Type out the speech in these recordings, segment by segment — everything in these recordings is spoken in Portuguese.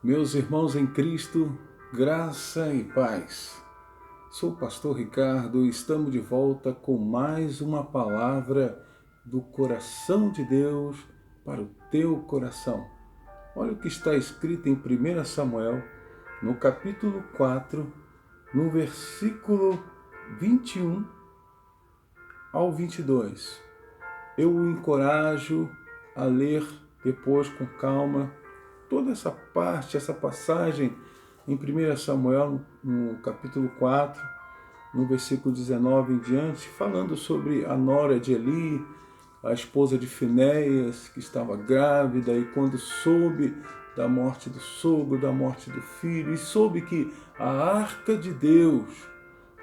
Meus irmãos em Cristo, graça e paz. Sou o pastor Ricardo e estamos de volta com mais uma palavra do coração de Deus para o teu coração. Olha o que está escrito em 1 Samuel, no capítulo 4, no versículo 21 ao 22. Eu o encorajo a ler depois com calma toda essa parte, essa passagem em 1 Samuel, no capítulo 4, no versículo 19 em diante, falando sobre a nora de Eli, a esposa de Finéias, que estava grávida, e quando soube da morte do sogro, da morte do filho, e soube que a arca de Deus,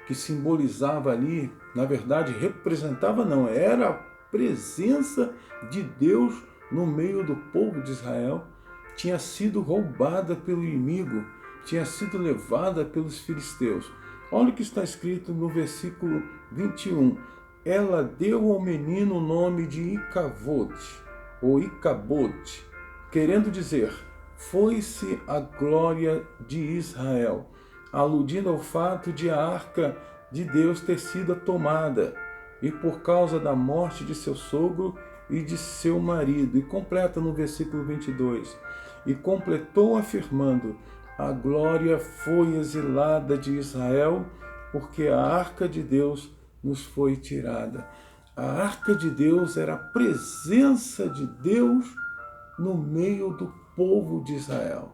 que simbolizava ali, na verdade representava não, era a presença de Deus no meio do povo de Israel, tinha sido roubada pelo inimigo, tinha sido levada pelos filisteus. Olha o que está escrito no versículo 21. Ela deu ao menino o nome de Icavote, ou Icabote, querendo dizer, foi-se a glória de Israel, aludindo ao fato de a arca de Deus ter sido tomada, e por causa da morte de seu sogro e de seu marido. E completa no versículo 22. E completou afirmando, a glória foi exilada de Israel, porque a arca de Deus nos foi tirada. A arca de Deus era a presença de Deus no meio do povo de Israel.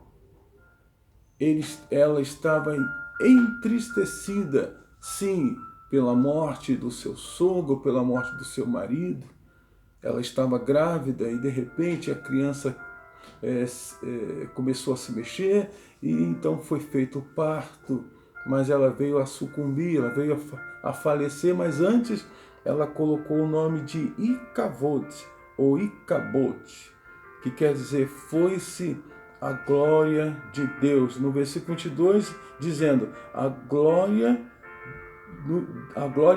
Ela estava entristecida, sim, pela morte do seu sogro, pela morte do seu marido. Ela estava grávida e de repente a criança começou a se mexer e então foi feito o parto, mas ela veio a sucumbir, ela veio a falecer, mas antes ela colocou o nome de Icavote ou Icabote, que quer dizer foi-se a glória de Deus. No versículo 22, dizendo, a glória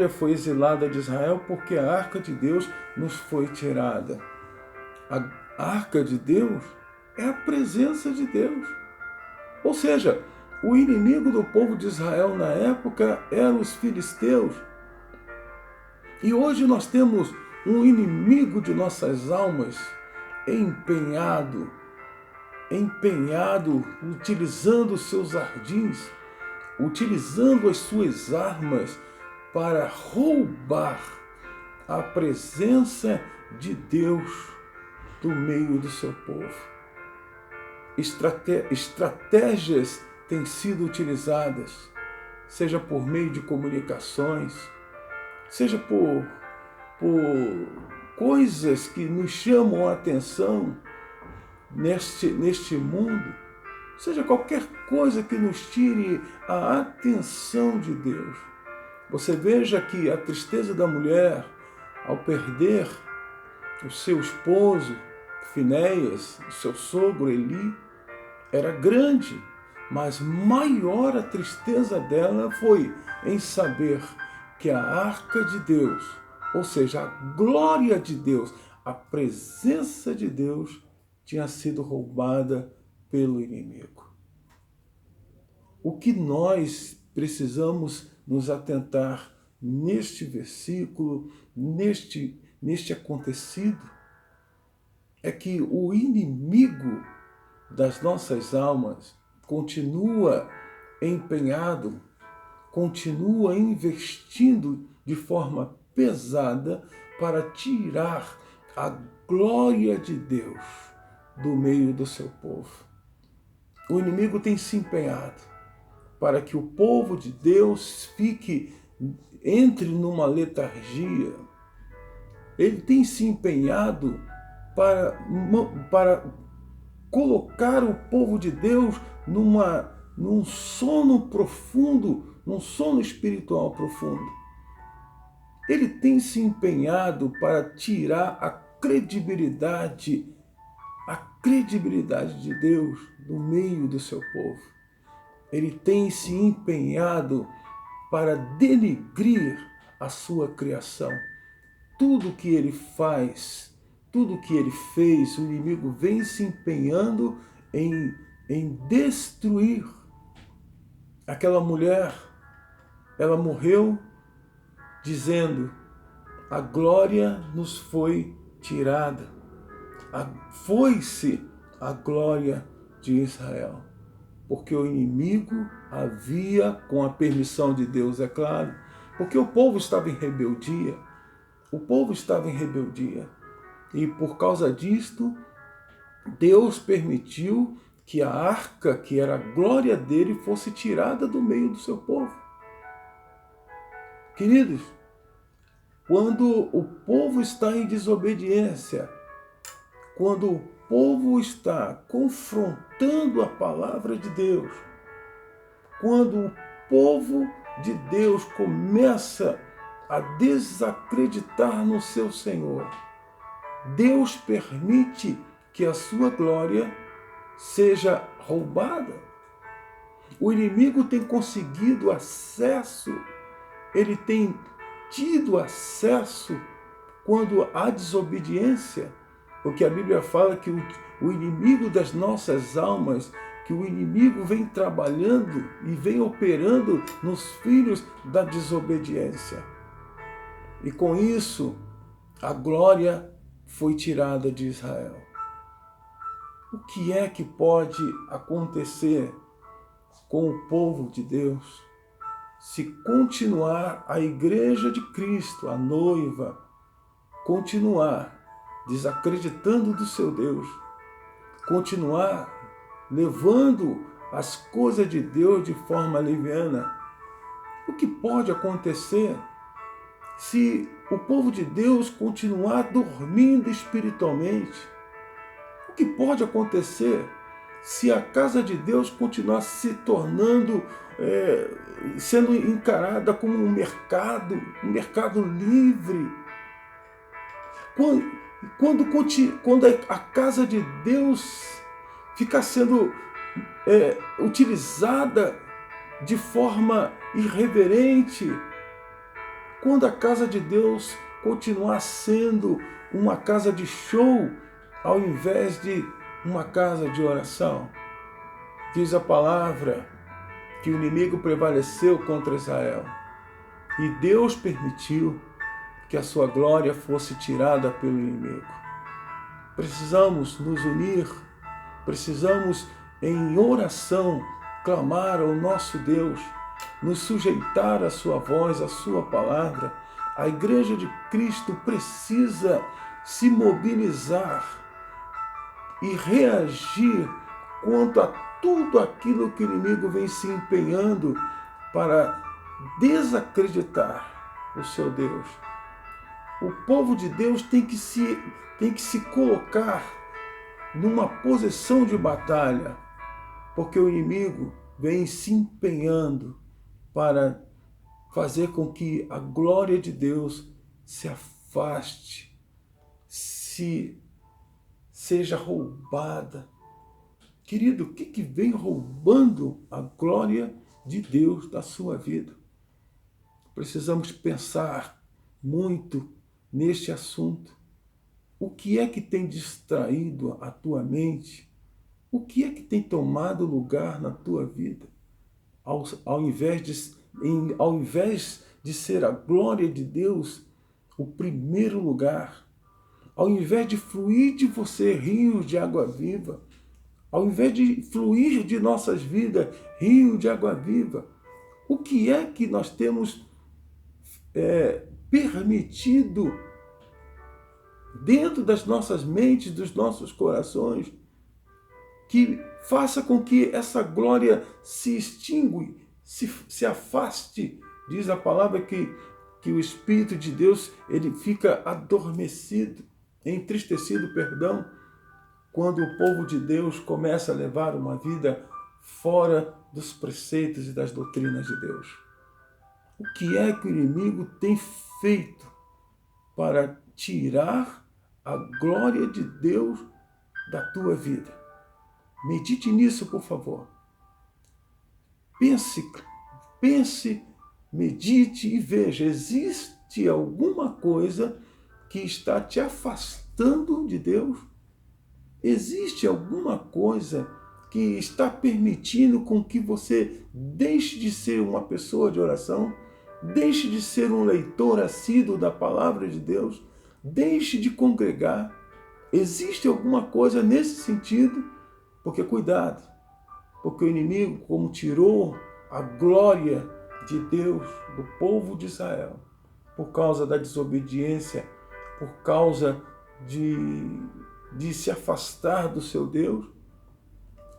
foi exilada de Israel porque a arca de Deus nos foi tirada. A arca de Deus é a presença de Deus. Ou seja, o inimigo do povo de Israel na época eram os filisteus. E hoje nós temos um inimigo de nossas almas empenhado, utilizando os seus ardins, utilizando as suas armas para roubar a presença de Deus do meio do seu povo. Estratégias têm sido utilizadas, seja por meio de comunicações, seja por coisas que nos chamam a atenção neste mundo, seja qualquer coisa que nos tire a atenção de Deus. Você veja que a tristeza da mulher ao perder o seu esposo, Finéias, o seu sogro Eli, era grande, mas maior a tristeza dela foi em saber que a arca de Deus, ou seja, a glória de Deus, a presença de Deus, tinha sido roubada pelo inimigo. O que nós precisamos nos atentar neste versículo, neste acontecido, é que o inimigo das nossas almas continua empenhado, continua investindo de forma pesada para tirar a glória de Deus do meio do seu povo. O inimigo tem se empenhado para que o povo de Deus entre numa letargia. Ele tem se empenhado para colocar o povo de Deus num sono profundo, num sono espiritual profundo. Ele tem se empenhado para tirar a credibilidade de Deus do meio do seu povo. Ele tem se empenhado para denegrir a sua criação. Tudo que ele faz, tudo que ele fez, o inimigo vem se empenhando em em destruir. Aquela mulher, ela morreu dizendo: a glória nos foi tirada. Foi-se a glória de Israel. Porque o inimigo havia, com a permissão de Deus, é claro, porque o povo estava em rebeldia. O povo estava em rebeldia. E por causa disto, Deus permitiu que a arca, que era a glória dele, fosse tirada do meio do seu povo. Queridos, quando o povo está em desobediência, quando o povo está confrontando a palavra de Deus, quando o povo de Deus começa a desacreditar no seu Senhor, Deus permite que a sua glória seja roubada. O inimigo tem conseguido acesso, ele tem tido acesso quando há desobediência. Porque a Bíblia fala que o inimigo das nossas almas, que o inimigo vem trabalhando e vem operando nos filhos da desobediência. E com isso, a glória foi tirada de Israel. O que é que pode acontecer com o povo de Deus se continuar a igreja de Cristo, a noiva, continuar desacreditando do seu Deus, continuar levando as coisas de Deus de forma leviana? O que pode acontecer se o povo de Deus continuar dormindo espiritualmente? O que pode acontecer se a casa de Deus continuar se tornando, sendo encarada como um mercado livre? Quando a casa de Deus ficar sendo utilizada de forma irreverente, quando a casa de Deus continuar sendo uma casa de show ao invés de uma casa de oração. Diz a palavra que o inimigo prevaleceu contra Israel e Deus permitiu que a sua glória fosse tirada pelo inimigo. Precisamos nos unir, precisamos em oração clamar ao nosso Deus, nos sujeitar à sua voz, à sua palavra. A igreja de Cristo precisa se mobilizar e reagir quanto a tudo aquilo que o inimigo vem se empenhando para desacreditar o seu Deus. O povo de Deus tem que se colocar numa posição de batalha, porque o inimigo vem se empenhando para fazer com que a glória de Deus se afaste, seja roubada. Querido, o que vem roubando a glória de Deus da sua vida? Precisamos pensar muito neste assunto. O que é que tem distraído a tua mente? O que é que tem tomado lugar na tua vida? Ao invés de ser a glória de Deus o primeiro lugar, ao invés de fluir de você rios de água viva, ao invés de fluir de nossas vidas rio de água viva, o que é que nós temos permitido dentro das nossas mentes, dos nossos corações, que faça com que essa glória se extingue, se afaste? Diz a palavra que o Espírito de Deus ele fica adormecido, entristecido, quando o povo de Deus começa a levar uma vida fora dos preceitos e das doutrinas de Deus. O que é que o inimigo tem feito para tirar a glória de Deus da tua vida? Medite nisso, por favor. Pense, medite e veja, existe alguma coisa que está te afastando de Deus? Existe alguma coisa que está permitindo com que você deixe de ser uma pessoa de oração, deixe de ser um leitor assíduo da palavra de Deus, deixe de congregar. Existe alguma coisa nesse sentido? Porque cuidado, porque o inimigo, como tirou a glória de Deus do povo de Israel, por causa da desobediência, por causa de se afastar do seu Deus,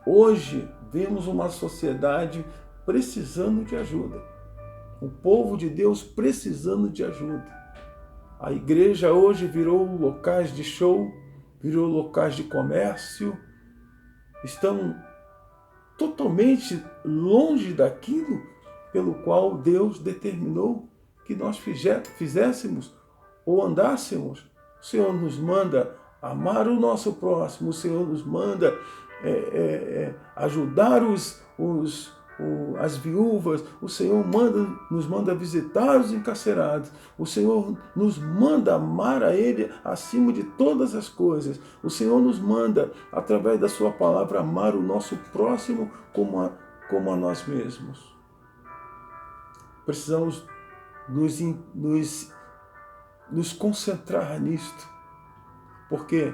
hoje vemos uma sociedade precisando de ajuda. O povo de Deus precisando de ajuda. A igreja hoje virou locais de show, virou locais de comércio. Estão totalmente longe daquilo pelo qual Deus determinou que nós fizéssemos ou andássemos. O Senhor nos manda amar o nosso próximo, o Senhor nos manda ajudar as viúvas, o Senhor nos manda visitar os encarcerados, o Senhor nos manda amar a Ele acima de todas as coisas, o Senhor nos manda, através da sua palavra, amar o nosso próximo como a nós mesmos. Precisamos nos concentrar nisto, porque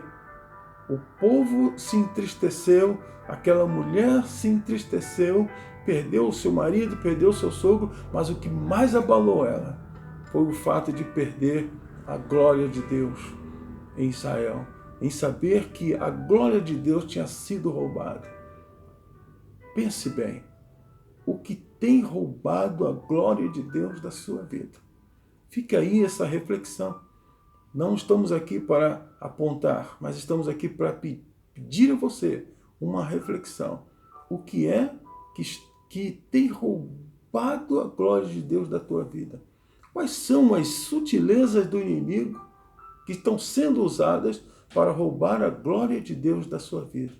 o povo se entristeceu, aquela mulher se entristeceu, perdeu o seu marido, perdeu o seu sogro, mas o que mais abalou ela foi o fato de perder a glória de Deus em Israel, em saber que a glória de Deus tinha sido roubada. Pense bem, o que tem roubado a glória de Deus da sua vida? Fica aí essa reflexão. Não estamos aqui para apontar, mas estamos aqui para pedir a você uma reflexão. O que é que tem roubado a glória de Deus da tua vida? Quais são as sutilezas do inimigo que estão sendo usadas para roubar a glória de Deus da sua vida?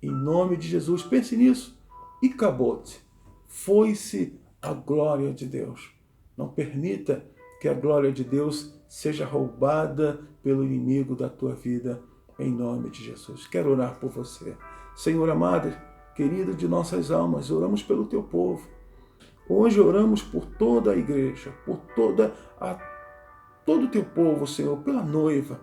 Em nome de Jesus, pense nisso. E acabou-te. Foi-se a glória de Deus. Não permita que a glória de Deus seja roubada pelo inimigo da tua vida, em nome de Jesus. Quero orar por você. Senhor amado, querido de nossas almas, oramos pelo teu povo. Hoje oramos por toda a igreja, por todo o teu povo, Senhor, pela noiva.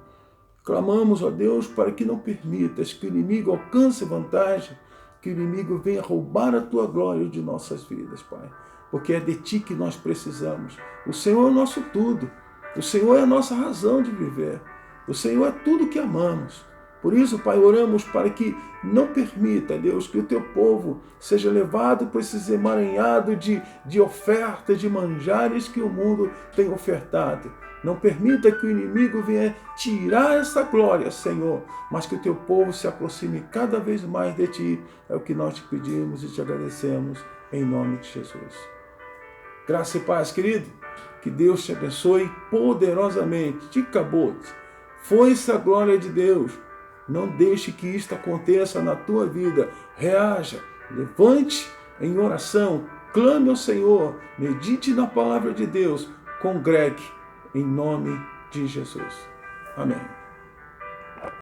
Clamamos, ó Deus, para que não permitas que o inimigo alcance vantagem, que o inimigo venha roubar a tua glória de nossas vidas, Pai. Porque é de ti que nós precisamos. O Senhor é o nosso tudo. O Senhor é a nossa razão de viver. O Senhor é tudo que amamos. Por isso, Pai, oramos para que não permita, Deus, que o teu povo seja levado por esse emaranhado de ofertas, de manjares que o mundo tem ofertado. Não permita que o inimigo venha tirar essa glória, Senhor, mas que o teu povo se aproxime cada vez mais de ti. É o que nós te pedimos e te agradecemos, em nome de Jesus. Graça e paz, querido. Que Deus te abençoe poderosamente. Te acabou. Foi-se a glória de Deus. Não deixe que isto aconteça na tua vida. Reaja, levante em oração, clame ao Senhor, medite na palavra de Deus, congregue em nome de Jesus. Amém.